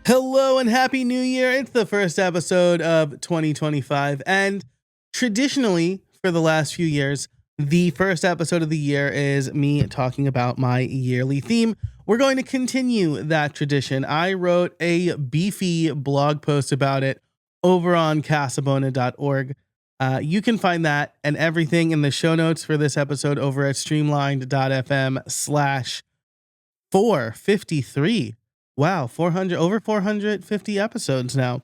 Hello and happy new year. It's the first episode of 2025. And traditionally, for the last few years, the first episode of the year is me talking about my yearly theme. We're going to continue that tradition. I wrote a beefy blog post about it over on casabona.org. You can find that and everything in the show notes for this episode over at streamlined.fm/453. Wow, 450 episodes now.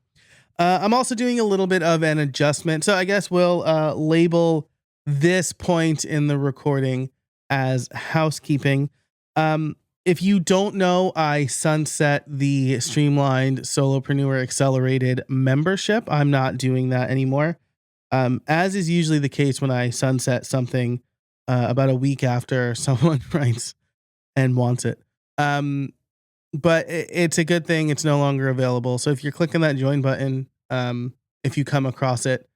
I'm also doing a little bit of an adjustment. So I guess we'll label this point in the recording as housekeeping. If you don't know, I sunset the Streamlined Solopreneur Accelerated membership. I'm not doing that anymore. As is usually the case when I sunset something about a week after someone writes and wants it. But it's a good thing it's no longer available. So if you're clicking that join button, if you come across it,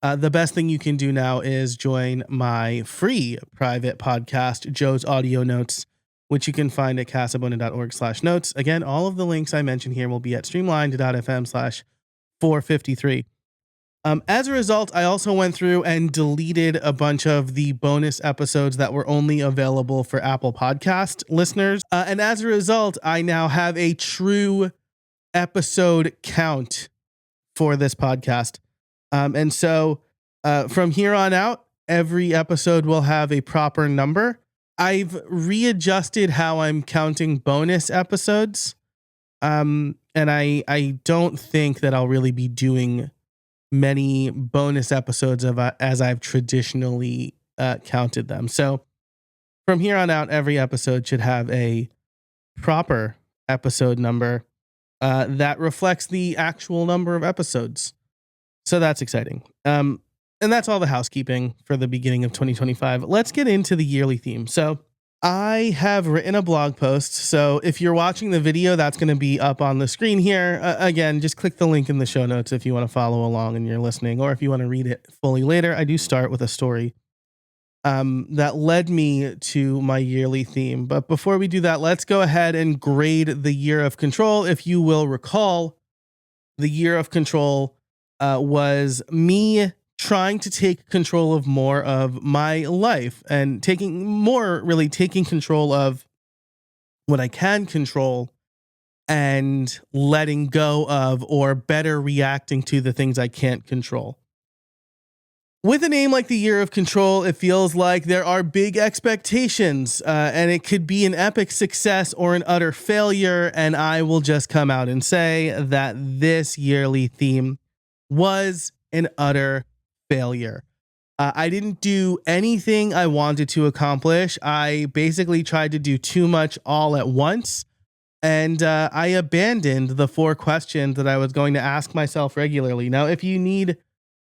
the best thing you can do now is join my free private podcast, Joe's Audio Notes, which you can find at casabona.org/notes. Again, all of the links I mentioned here will be at streamlined.fm/453. As a result, I also went through and deleted a bunch of the bonus episodes that were only available for Apple Podcast listeners. And as a result, I now have a true episode count for this podcast. And so from here on out, every episode will have a proper number. I've readjusted how I'm counting bonus episodes. And I don't think that I'll really be doing many bonus episodes of as I've traditionally counted them. So from here on out, every episode should have a proper episode number that reflects the actual number of episodes. So that's exciting. And that's all the housekeeping for the beginning of 2025. Let's get into the yearly theme. So I have written a blog post. So if you're watching the video, that's going to be up on the screen here. Again, just click the link in the show notes if you want to follow along and you're listening, or if you want to read it fully later. I do start with a story that led me to my yearly theme. But before we do that, let's go ahead and grade the year of control. If you will recall, the year of control was me trying to take control of more of my life and taking control of what I can control and letting go of, or better reacting to, the things I can't control. With a name like the Year of Control, it feels like there are big expectations, and it could be an epic success or an utter failure. And I will just come out and say that this yearly theme was an utter failure. I didn't do anything I wanted to accomplish. I basically tried to do too much all at once. And I abandoned the 4 questions that I was going to ask myself regularly. Now, if you need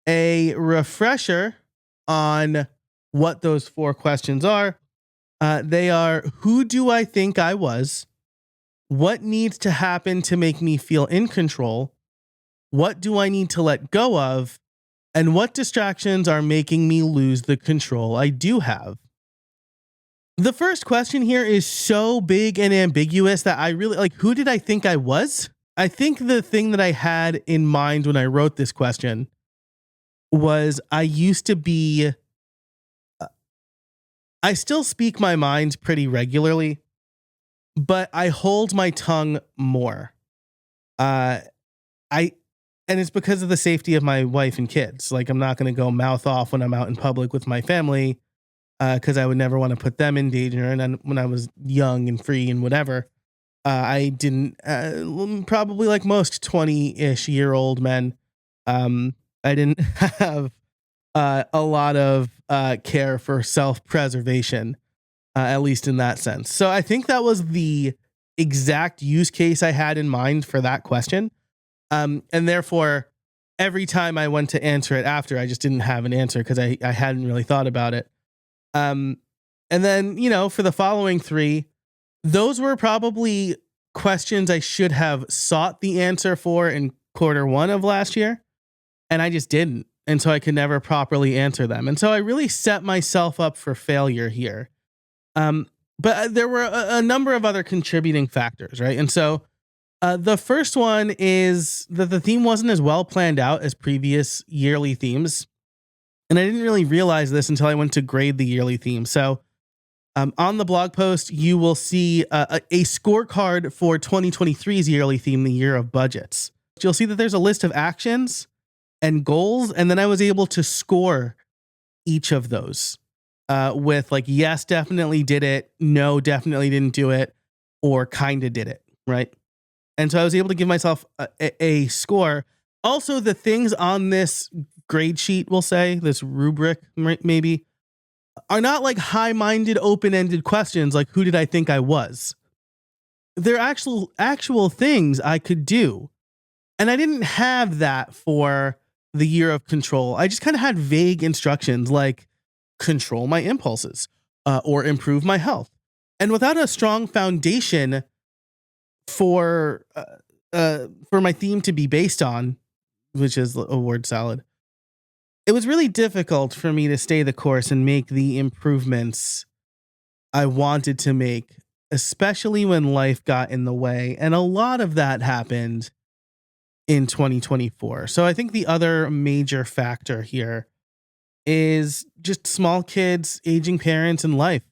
a refresher on what those 4 questions are, they are: who do I think I was? What needs to happen to make me feel in control? What do I need to let go of? And what distractions are making me lose the control I do have? The first question here is so big and ambiguous that I really who did I think I was? I think the thing that I had in mind when I wrote this question was I used to be, I still speak my mind pretty regularly, but I hold my tongue more. And it's because of the safety of my wife and kids. I'm not going to go mouth off when I'm out in public with my family, because I would never want to put them in danger. And then when I was young and free and whatever, I didn't, probably like most 20-ish year old men, I didn't have a lot of care for self-preservation, at least in that sense. So I think that was the exact use case I had in mind for that question. And therefore, every time I went to answer it after, I just didn't have an answer because I hadn't really thought about it. And then, for the following 3, those were probably questions I should have sought the answer for in Q1 of last year, and I just didn't. And so I could never properly answer them. And so I really set myself up for failure here. But there were a number of other contributing factors, right? And so The first one is that the theme wasn't as well planned out as previous yearly themes. And I didn't really realize this until I went to grade the yearly theme. So on the blog post, you will see a scorecard for 2023's yearly theme, the year of budgets. You'll see that there's a list of actions and goals, and then I was able to score each of those with like, yes, definitely did it, no, definitely didn't do it, or kind of did it, right? And so I was able to give myself a score. Also, the things on this grade sheet, we'll say, this rubric maybe, are not like high-minded, open-ended questions like who did I think I was? They're actual things I could do. And I didn't have that for the year of control. I just kind of had vague instructions like control my impulses or improve my health. And without a strong foundation for my theme to be based on, which is a word salad, it was really difficult for me to stay the course and make the improvements I wanted to make, especially when life got in the way. And a lot of that happened in 2024. So I think the other major factor here is just small kids, aging parents, and life.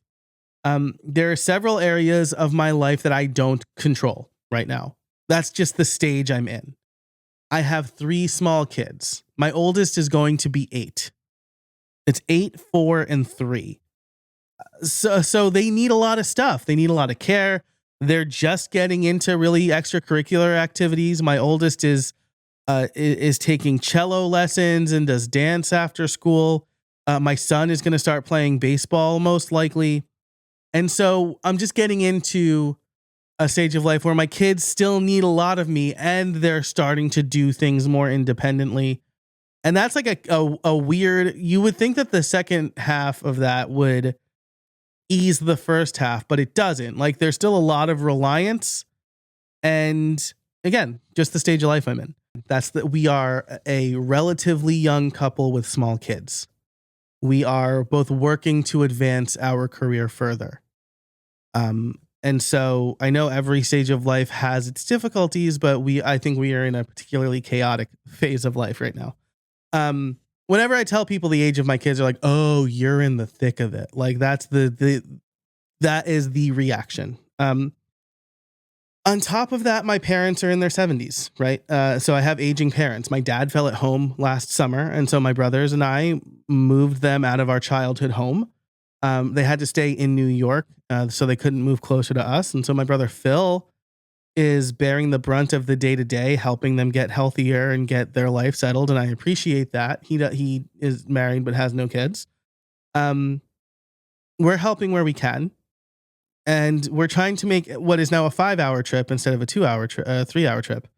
There are several areas of my life that I don't control right now. That's just the stage I'm in. I have 3 small kids. My oldest is going to be 8. It's 8, 4, and 3. So they need a lot of stuff. They need a lot of care. They're just getting into really extracurricular activities. My oldest is taking cello lessons and does dance after school. My son is going to start playing baseball most likely. And so I'm just getting into a stage of life where my kids still need a lot of me and they're starting to do things more independently. And that's like a weird, you would think that the second half of that would ease the first half, but it doesn't. Like there's still a lot of reliance. And again, just the stage of life I'm in. That's that we are a relatively young couple with small kids. We are both working to advance our career further. And so I know every stage of life has its difficulties, but I think we are in a particularly chaotic phase of life right now. Whenever I tell people the age of my kids, they're like, "Oh, you're in the thick of it." Like that's that is the reaction. On top of that, my parents are in their 70s, right? So I have aging parents. My dad fell at home last summer, and so my brothers and I moved them out of our childhood home. They had to stay in New York, so they couldn't move closer to us. And so my brother Phil is bearing the brunt of the day-to-day, helping them get healthier and get their life settled, and I appreciate that. He is married but has no kids. We're helping where we can. And we're trying to make what is now a 5-hour trip instead of a 2-hour, 3-hour trip,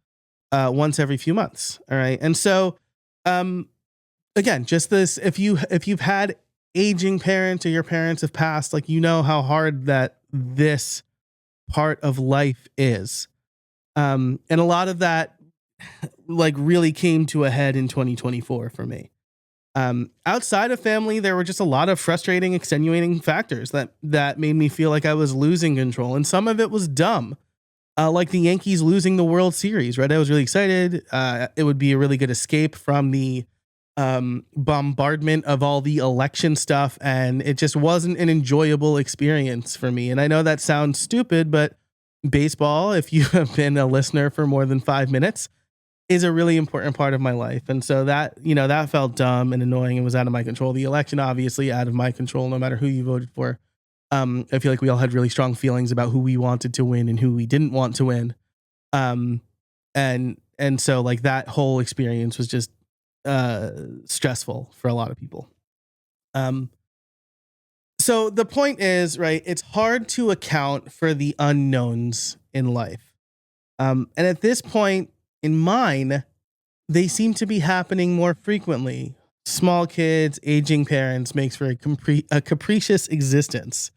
once every few months. All right. And so, again, just this, if you've had aging parents or your parents have passed, like, you know how hard that this part of life is. And a lot of that like really came to a head in 2024 for me. Outside of family, there were just a lot of frustrating, extenuating factors that made me feel like I was losing control. And some of it was dumb. Like the Yankees losing the World Series, right? I was really excited. It would be a really good escape from the bombardment of all the election stuff. And it just wasn't an enjoyable experience for me. And I know that sounds stupid, but baseball, if you have been a listener for more than 5 minutes, is a really important part of my life. And so that, that felt dumb and annoying and was out of my control. The election, obviously out of my control, no matter who you voted for. I feel like we all had really strong feelings about who we wanted to win and who we didn't want to win. And so like that whole experience was just stressful for a lot of people. So the point is, right, it's hard to account for the unknowns in life. And at this point in mine, they seem to be happening more frequently. Small kids, aging parents makes for a capricious existence.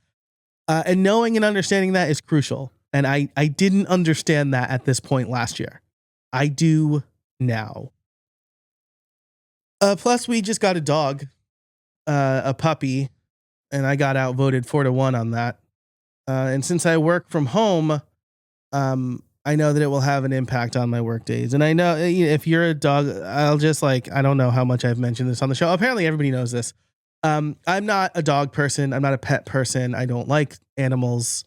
And knowing and understanding that is crucial. And I didn't understand that at this point last year. I do now. Plus, we just got a dog, a puppy, and I got outvoted 4-1 on that. And since I work from home, I know that it will have an impact on my work days. And I know if you're a dog, I'll just like, I don't know how much I've mentioned this on the show. Apparently everybody knows this. I'm not a dog person. I'm not a pet person. I don't like animals.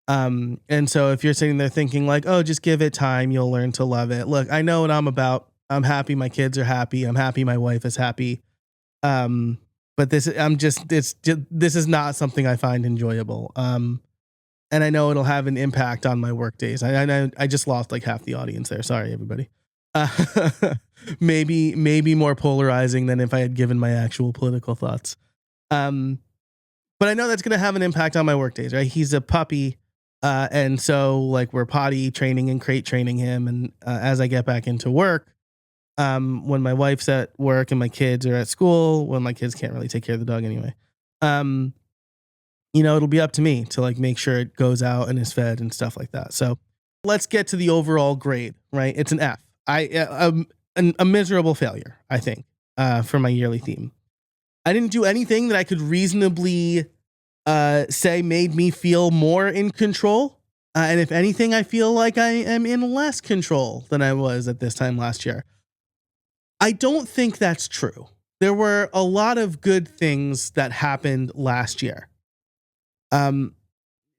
And so if you're sitting there thinking like, oh, just give it time, you'll learn to love it. Look, I know what I'm about. I'm happy my kids are happy. I'm happy my wife is happy. But this is not something I find enjoyable. And I know it'll have an impact on my work days. I just lost like half the audience there. Sorry, everybody. Maybe more polarizing than if I had given my actual political thoughts. But I know that's going to have an impact on my work days, right? He's a puppy. And so like we're potty training and crate training him. And as I get back into work, when my wife's at work and my kids are at school, when my kids can't really take care of the dog anyway, it'll be up to me to like make sure it goes out and is fed and stuff like that. So let's get to the overall grade, right? It's an F. A miserable failure, I think, for my yearly theme. I didn't do anything that I could reasonably say made me feel more in control. And if anything, I feel like I am in less control than I was at this time last year. I don't think that's true. There were a lot of good things that happened last year.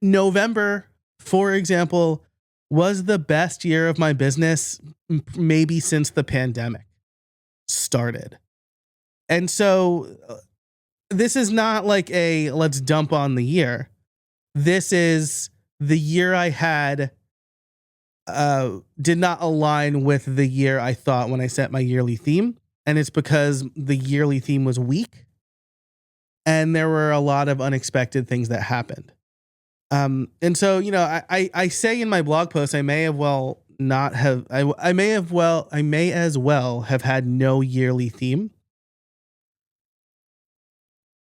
November, for example, was the best year of my business maybe since the pandemic started. And so this is not like a let's dump on the year. This is the year I had did not align with the year I thought when I set my yearly theme. And it's because the yearly theme was weak and there were a lot of unexpected things that happened. And so, I say in my blog post, I may as well have had no yearly theme.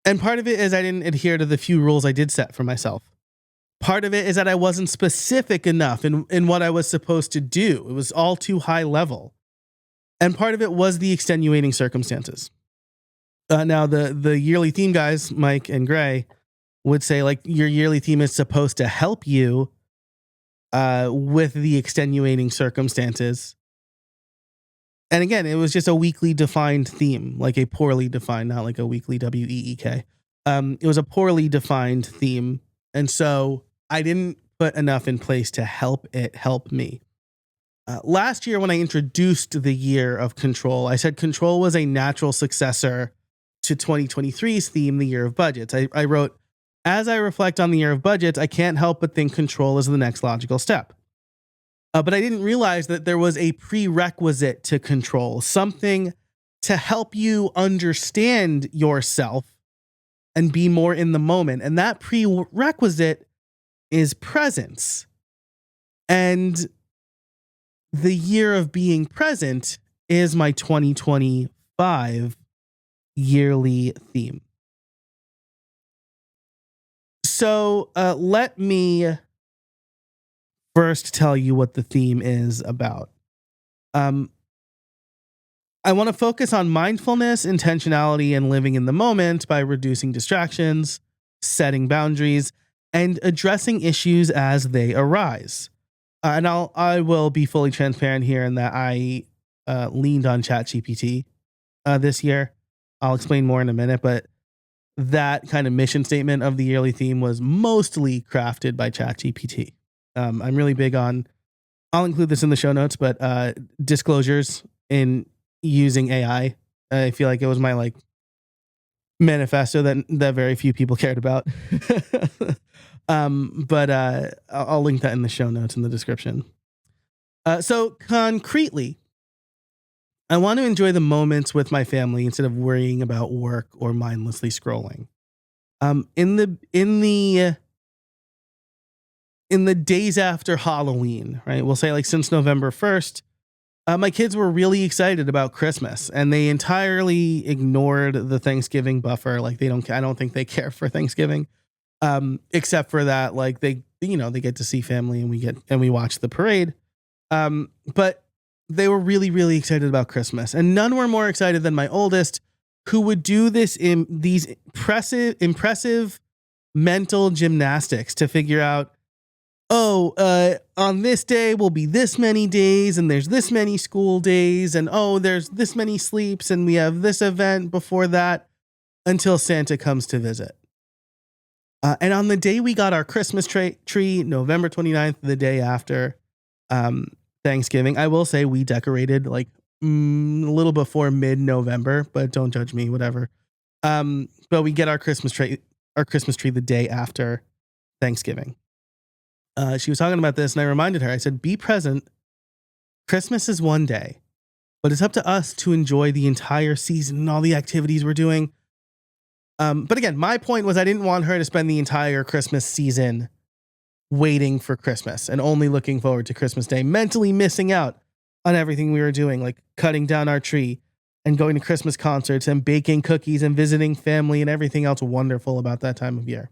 And part of it is I didn't adhere to the few rules I did set for myself. Part of it is that I wasn't specific enough in what I was supposed to do. It was all too high level. And part of it was the extenuating circumstances. Now, the yearly theme guys, Mike and Gray, would say like your yearly theme is supposed to help you with the extenuating circumstances. And again, it was just a weakly defined theme, like a poorly defined, not like a weekly WEEK. It was a poorly defined theme. And so I didn't put enough in place to help it help me. Last year, when I introduced the year of control, I said control was a natural successor to 2023's theme, the year of budgets. I wrote, as I reflect on the year of budgets, I can't help but think control is the next logical step. But I didn't realize that there was a prerequisite to control, something to help you understand yourself and be more in the moment. And that prerequisite is presence. And the year of being present is my 2025 yearly theme. So let me first tell you what the theme is about. I want to focus on mindfulness, intentionality, and living in the moment by reducing distractions, setting boundaries, and addressing issues as they arise. And I will be fully transparent here in that I leaned on ChatGPT this year. I'll explain more in a minute, but that kind of mission statement of the yearly theme was mostly crafted by ChatGPT. I'm really big on, I'll include this in the show notes, but disclosures in using AI. I feel like it was my like manifesto that very few people cared about. But I'll link that in the show notes in the description. So concretely, I want to enjoy the moments with my family instead of worrying about work or mindlessly scrolling. In the days after Halloween, right? We'll say like since November 1st, my kids were really excited about Christmas and they entirely ignored the Thanksgiving buffer. Like I don't think they care for Thanksgiving. Except for that, like they get to see family and we watch the parade. But they were really, really excited about Christmas, and none were more excited than my oldest, who would do these impressive mental gymnastics to figure out oh, on this day will be this many days, and there's this many school days, and oh, there's this many sleeps, and we have this event before that until Santa comes to visit. And on the day we got our Christmas tree, November 29th, the day after um, Thanksgiving, I will say we decorated like a little before mid-November, but don't judge me, whatever. But we get our Christmas tree the day after Thanksgiving. She was talking about this, and I reminded her. I said, "Be present. Christmas is one day, but it's up to us to enjoy the entire season and all the activities we're doing." But again, my point was I didn't want her to spend the entire Christmas season waiting for Christmas and only looking forward to Christmas Day, mentally missing out on everything we were doing, like cutting down our tree and going to Christmas concerts and baking cookies and visiting family and everything else wonderful about that time of year.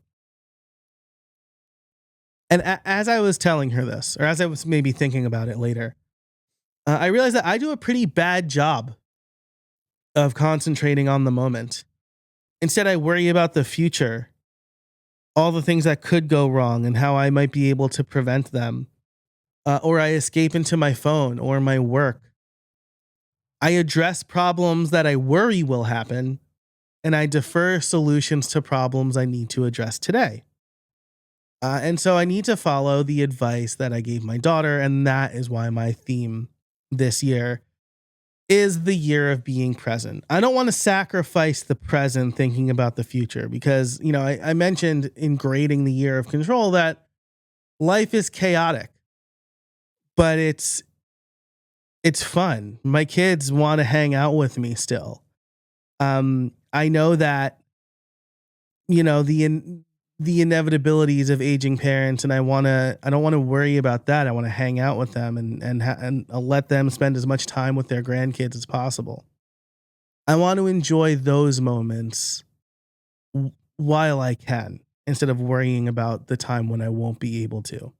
And as I was telling her this, or as I was maybe thinking about it later, I realized that I do a pretty bad job of concentrating on the moment. Instead, I worry about the future, all the things that could go wrong and how I might be able to prevent them. Or I escape into my phone or my work. I address problems that I worry will happen, and I defer solutions to problems I need to address today. And so I need to follow the advice that I gave my daughter, and that is why my theme this year is the year of being present. I don't want to sacrifice the present thinking about the future because, I mentioned in grading the year of control that life is chaotic, but it's fun. My kids want to hang out with me still. I know that, the inevitabilities of aging parents, and I don't want to worry about that. I want to hang out with them and let them spend as much time with their grandkids as possible. I want to enjoy those moments while I can, instead of worrying about the time when I won't be able to.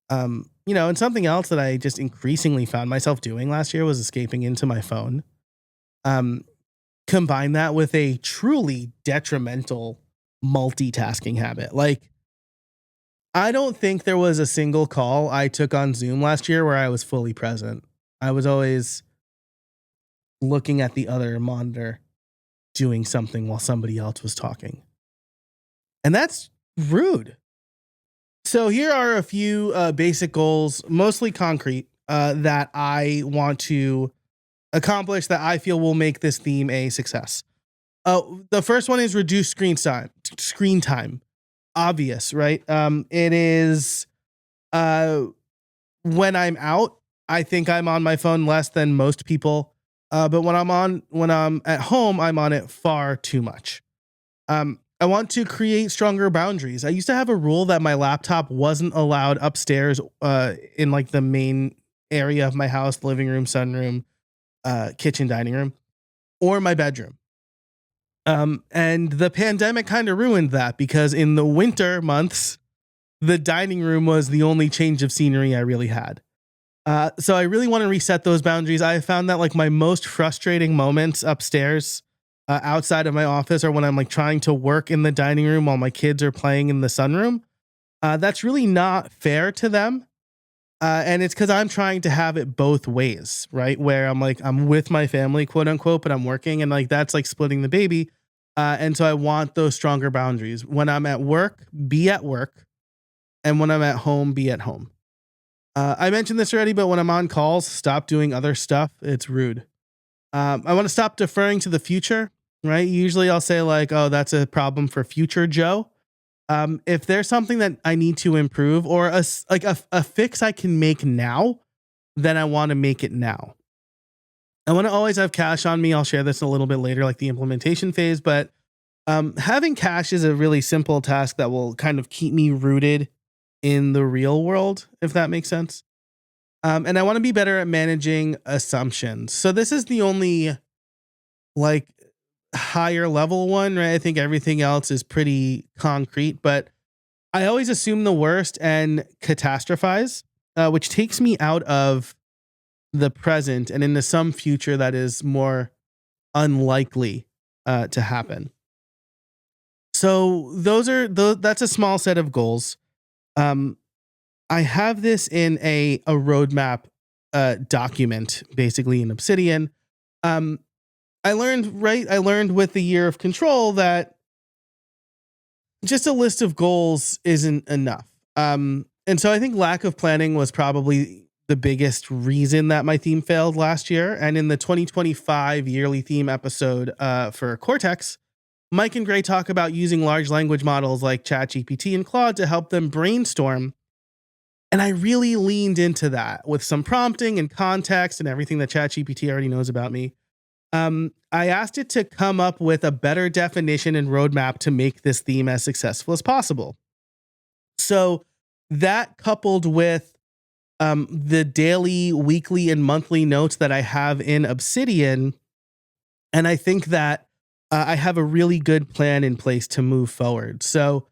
And something else that I just increasingly found myself doing last year was escaping into my phone. Um, Combine that with a truly detrimental multitasking habit. Like, I don't think there was a single call I took on Zoom last year where I was fully present. I was always looking at the other monitor doing something while somebody else was talking. And that's rude. So here are a few basic goals, mostly concrete, that I want to accomplish that I feel will make this theme a success. The first one is reduce Screen time, obvious, right? It is when I'm out, I think I'm on my phone less than most people. But when I'm at home, I'm on it far too much. I want to create stronger boundaries. I used to have a rule that my laptop wasn't allowed upstairs in like the main area of my house, living room, sunroom, kitchen, dining room, or my bedroom. And the pandemic kind of ruined that because in the winter months, the dining room was the only change of scenery I really had. So I really want to reset those boundaries. I found that like my most frustrating moments upstairs, outside of my office, are when I'm like trying to work in the dining room while my kids are playing in the sunroom. That's really not fair to them. And it's because I'm trying to have it both ways, right? Where I'm with my family, quote unquote, but I'm working, and like that's like splitting the baby. And so I want those stronger boundaries. When I'm at work, be at work. And when I'm at home, be at home. I mentioned this already, but when I'm on calls, stop doing other stuff. It's rude. I want to stop deferring to the future, right? Usually I'll say, like, oh, that's a problem for future Joe. If there's something that I need to improve or a fix I can make now, then I want to make it now. I want to always have cash on me. I'll share this a little bit later, like the implementation phase, but having cash is a really simple task that will kind of keep me rooted in the real world, if that makes sense. And I want to be better at managing assumptions. So this is the only like higher level one, right? I think everything else is pretty concrete, but I always assume the worst and catastrophize, which takes me out of the present and into some future that is more unlikely to happen. So that's a small set of goals. Um, I have this in a roadmap document, basically in Obsidian. Um, I learned with the year of control that just a list of goals isn't enough. And so I think lack of planning was probably the biggest reason that my theme failed last year. And in the 2025 yearly theme episode for Cortex, Mike and Gray talk about using large language models like ChatGPT and Claude to help them brainstorm. And I really leaned into that with some prompting and context and everything that ChatGPT already knows about me. I asked it to come up with a better definition and roadmap to make this theme as successful as possible. So that coupled with the daily, weekly, and monthly notes that I have in Obsidian, and I think that I have a really good plan in place to move forward. So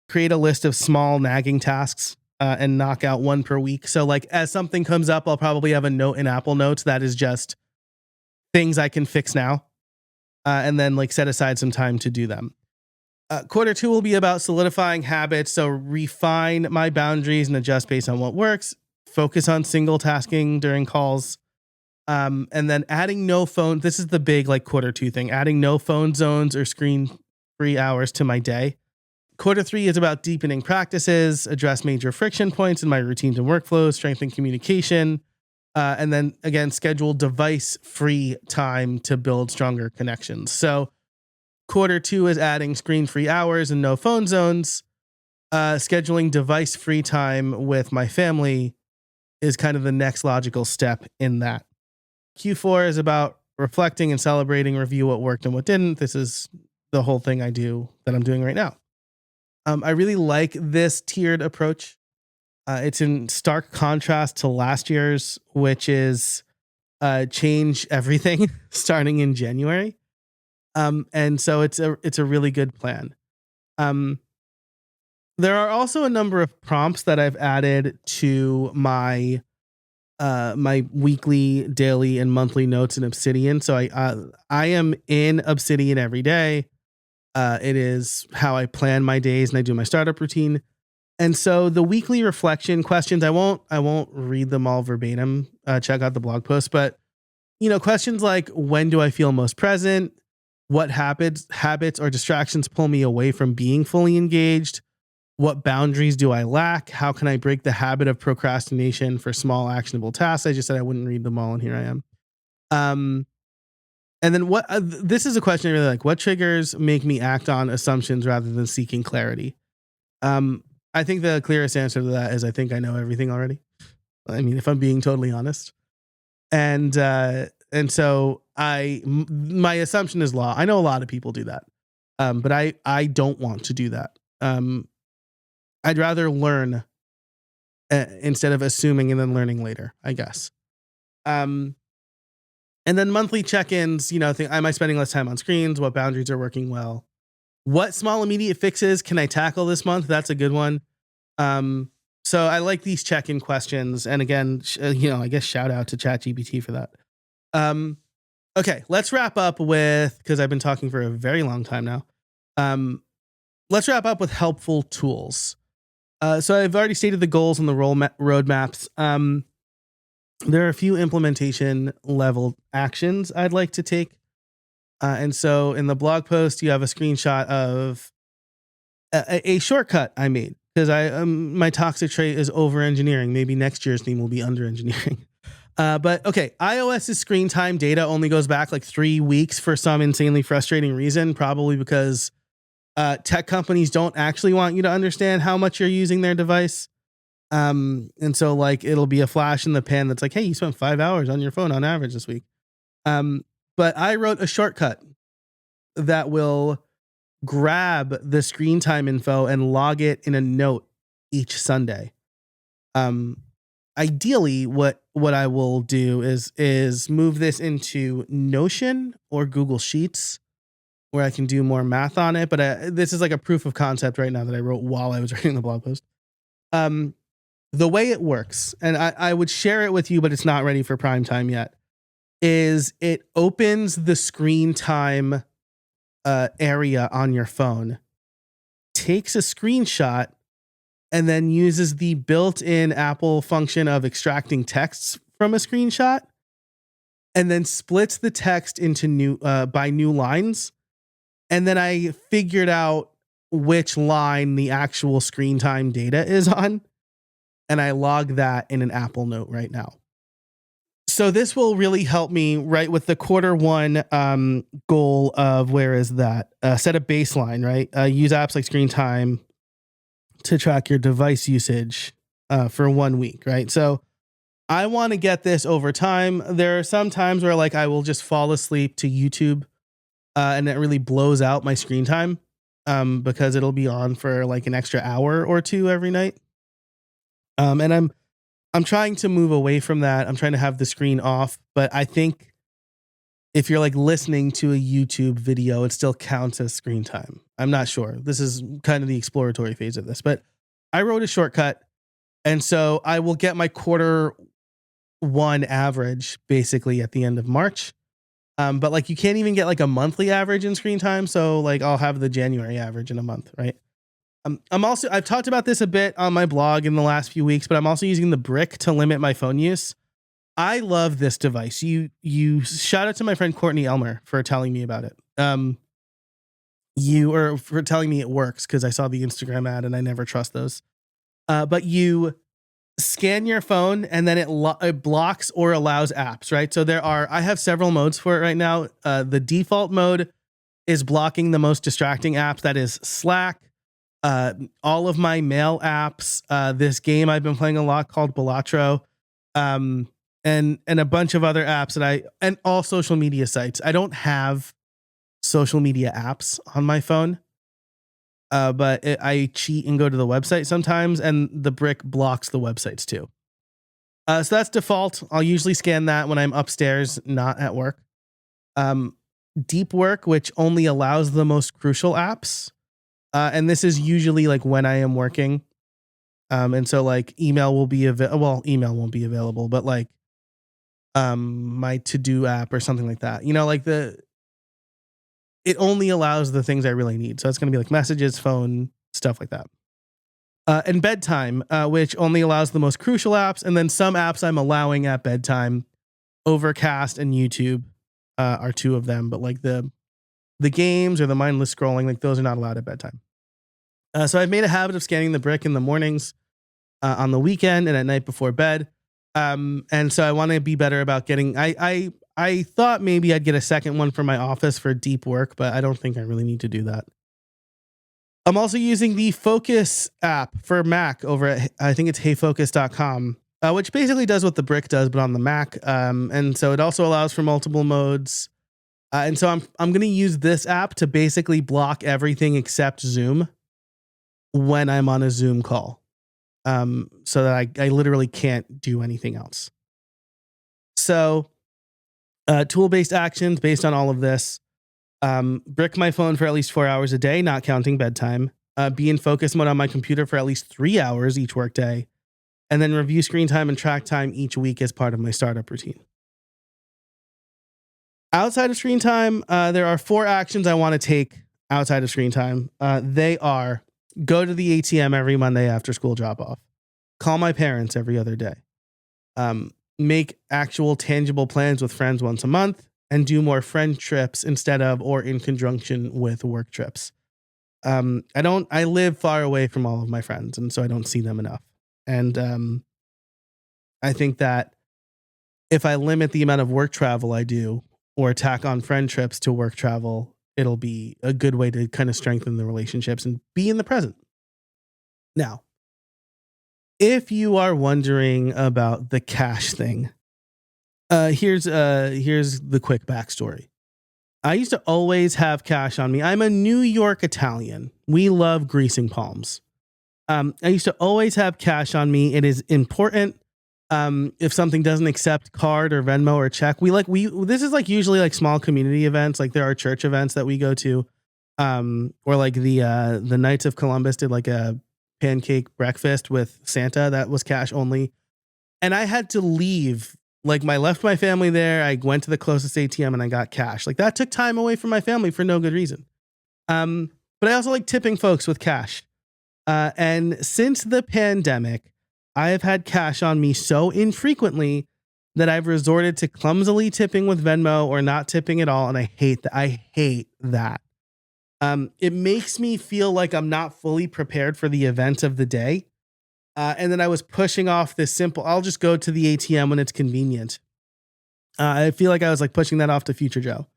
create a list of small nagging tasks and knock out one per week. So like as something comes up, I'll probably have a note in Apple Notes that is just things I can fix now, and then like set aside some time to do them. Quarter two will be about solidifying habits. So refine my boundaries and adjust based on what works. Focus on single tasking during calls. And then adding no phone. This is the big like quarter two thing. Adding no phone zones or screen free hours to my day. Quarter three is about deepening practices, address major friction points in my routines and workflows, strengthen communication, and then again, schedule device free time to build stronger connections. So quarter two is adding screen free hours and no phone zones. Scheduling device free time with my family is kind of the next logical step in that. Q4 is about reflecting and celebrating, review what worked and what didn't. This is the whole thing I do that I'm doing right now. I really like this tiered approach. It's in stark contrast to last year's, which is change everything starting in January. And so it's a really good plan. Um, there are also a number of prompts that I've added to my weekly, daily, and monthly notes in Obsidian. So I am in Obsidian every day. It is how I plan my days and I do my startup routine. And so the weekly reflection questions, I won't read them all verbatim. Check out the blog post, but questions like when do I feel most present? What habits or distractions pull me away from being fully engaged? What boundaries do I lack? How can I break the habit of procrastination for small actionable tasks? I just said I wouldn't read them all, and here I am. Um, and then this is a question I really like. What triggers make me act on assumptions rather than seeking clarity? I think the clearest answer to that is I think I know everything already. I mean, if I'm being totally honest, and so my assumption is law. I know a lot of people do that, but I don't want to do that. I'd rather learn instead of assuming and then learning later, I guess. Um, and then monthly check-ins, am I spending less time on screens? What boundaries are working well? What small immediate fixes can I tackle this month? That's a good one. So I like these check-in questions. And again, I guess shout out to ChatGPT for that. Okay, let's wrap up with, because I've been talking for a very long time now. Let's wrap up with helpful tools. So I've already stated the goals and the roadmaps. There are a few implementation level actions I'd like to take. And so in the blog post, you have a screenshot of a shortcut I made because my toxic trait is over engineering. Maybe next year's theme will be under engineering. But okay, iOS's screen time data only goes back like 3 weeks for some insanely frustrating reason, probably because tech companies don't actually want you to understand how much you're using their device. And so like it'll be a flash in the pan that's like, hey, you spent 5 hours on your phone on average this week. But I wrote a shortcut that will grab the screen time info and log it in a note each Sunday. ideally what I will do is move this into Notion or Google Sheets where I can do more math on it. But this is like a proof of concept right now that I wrote while I was writing the blog post. The way it works, and I would share it with you, but it's not ready for prime time yet, is it opens the screen time area on your phone, takes a screenshot, and then uses the built-in Apple function of extracting texts from a screenshot, and then splits the text into new lines. And then I figured out which line the actual screen time data is on, and I log that in an Apple Note right now. So this will really help me right with the Q1 goal of where is that? Set a baseline, right? Use apps like Screen Time to track your device usage for 1 week, right? So I want to get this over time. There are some times where like I will just fall asleep to YouTube and it really blows out my screen time because it'll be on for like an extra hour or two every night. And I'm trying to move away from that. I'm trying to have the screen off, but I think if you're like listening to a YouTube video, it still counts as screen time. I'm not sure. This is kind of the exploratory phase of this, but I wrote a shortcut. And so I will get my Q1 average basically at the end of March. But like you can't even get like a monthly average in screen time. So like I'll have the January average in a month, right? I've talked about this a bit on my blog in the last few weeks, but I'm also using the Brick to limit my phone use. I love this device. You shout out to my friend Courtney Elmer for telling me about it. For telling me it works because I saw the Instagram ad and I never trust those. But you scan your phone and then it blocks or allows apps, right? So I have several modes for it right now. The default mode is blocking the most distracting apps. That is Slack, all of my mail apps, this game I've been playing a lot called Balatro, and a bunch of other apps and all social media sites. I don't have social media apps on my phone, but I cheat and go to the website sometimes, and the Brick blocks the websites too. So that's default. I'll usually scan that when I'm upstairs, not at work. Deep Work, which only allows the most crucial apps. And this is usually like when I am working. And so like email will be email won't be available, but like my to-do app or something like that. You know, like it only allows the things I really need. So it's going to be like messages, phone, stuff like that. And bedtime, which only allows the most crucial apps. And then some apps I'm allowing at bedtime. Overcast and YouTube are two of them. But like the games or the mindless scrolling, like those are not allowed at bedtime. So I've made a habit of scanning the Brick in the mornings, on the weekend, and at night before bed. And so I want to be better about getting, I thought maybe I'd get a second one for my office for Deep Work, but I don't think I really need to do that. I'm also using the Focus app for Mac over at, I think it's heyfocus.com, which basically does what the Brick does, but on the Mac. And so it also allows for multiple modes. And so I'm going to use this app to basically block everything except Zoom when I'm on a Zoom call. So that I literally can't do anything else. So tool-based actions based on all of this. Brick my phone for at least 4 hours a day, not counting bedtime. Be in focus mode on my computer for at least 3 hours each workday. And then review screen time and track time each week as part of my startup routine. Outside of screen time, there are 4 actions I want to take outside of screen time. They are: go to the ATM every Monday after school drop off. Call my parents every other day. Make actual tangible plans with friends once a month, and do more friend trips instead of or in conjunction with work trips. I live far away from all of my friends, and so I don't see them enough. And I think that if I limit the amount of work travel I do or tack on friend trips to work travel, it'll be a good way to kind of strengthen the relationships and be in the present. Now, if you are wondering about the cash thing, here's the quick backstory. I used to always have cash on me. I'm a New York Italian. We love greasing palms. I used to always have cash on me. It is important If something doesn't accept card or Venmo or check, this is like usually like small community events. Like there are church events that we go to. Or like the Knights of Columbus did like a pancake breakfast with Santa that was cash only. And I had to leave. Like I left my family there. I went to the closest ATM and I got cash. Like that took time away from my family for no good reason. But I also like tipping folks with cash. And since the pandemic, I have had cash on me so infrequently that I've resorted to clumsily tipping with Venmo or not tipping at all. And I hate that. I hate that. It makes me feel like I'm not fully prepared for the event of the day. And then I was pushing off this simple, I'll just go to the ATM when it's convenient. I feel like I was like pushing that off to future Joe.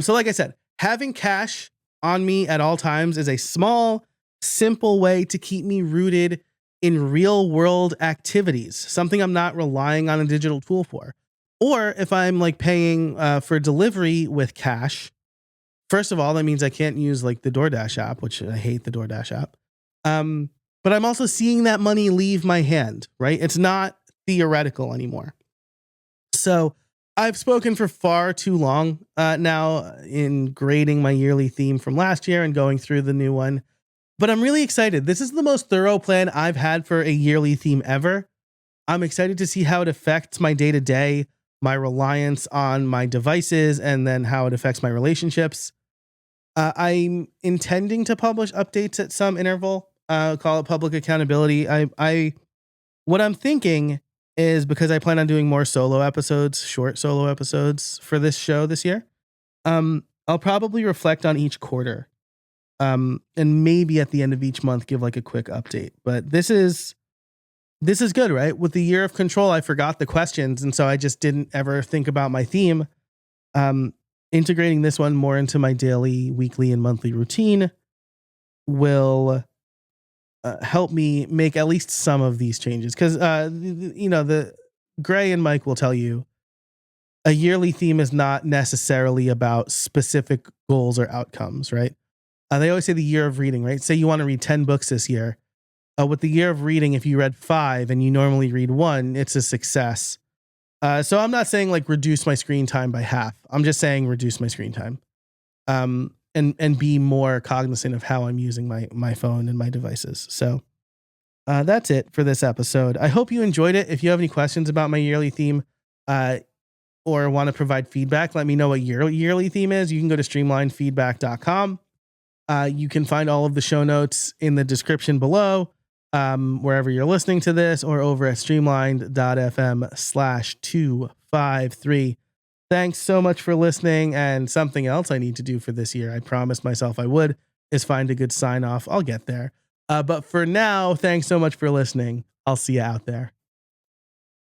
So like I said, having cash on me at all times is a small, simple way to keep me rooted in real world activities, something I'm not relying on a digital tool for. Or if I'm like paying for delivery with cash, first of all, that means I can't use like the DoorDash app, which I hate the DoorDash app. But I'm also seeing that money leave my hand, right? It's not theoretical anymore. So I've spoken for far too long now in grading my yearly theme from last year and going through the new one. But I'm really excited. This is the most thorough plan I've had for a yearly theme ever. I'm excited to see how it affects my day to day, my reliance on my devices, and then how it affects my relationships. I'm intending to publish updates at some interval. Call it public accountability. What I'm thinking is, because I plan on doing more solo episodes, short solo episodes for this show this year. I'll probably reflect on each quarter. And maybe at the end of each month give like a quick update. But this is good, right? With the year of control, I forgot the questions, and so I just didn't ever think about my theme. Integrating this one more into my daily, weekly, and monthly routine will help me make at least some of these changes. Because, the Gray and Mike will tell you a yearly theme is not necessarily about specific goals or outcomes, right? They always say the year of reading, right? Say you want to read 10 books this year. With the year of reading, if you read 5 and you normally read 1, it's a success. So I'm not saying like reduce my screen time by half. I'm just saying reduce my screen time. And be more cognizant of how I'm using my phone and my devices. So that's it for this episode. I hope you enjoyed it. If you have any questions about my yearly theme or want to provide feedback, let me know what your yearly theme is. You can go to streamlinefeedback.com. You can find all of the show notes in the description below, wherever you're listening to this, or over at streamlined.fm/253. Thanks so much for listening. And something else I need to do for this year, I promised myself I would, is find a good sign off. I'll get there. But for now, thanks so much for listening. I'll see you out there.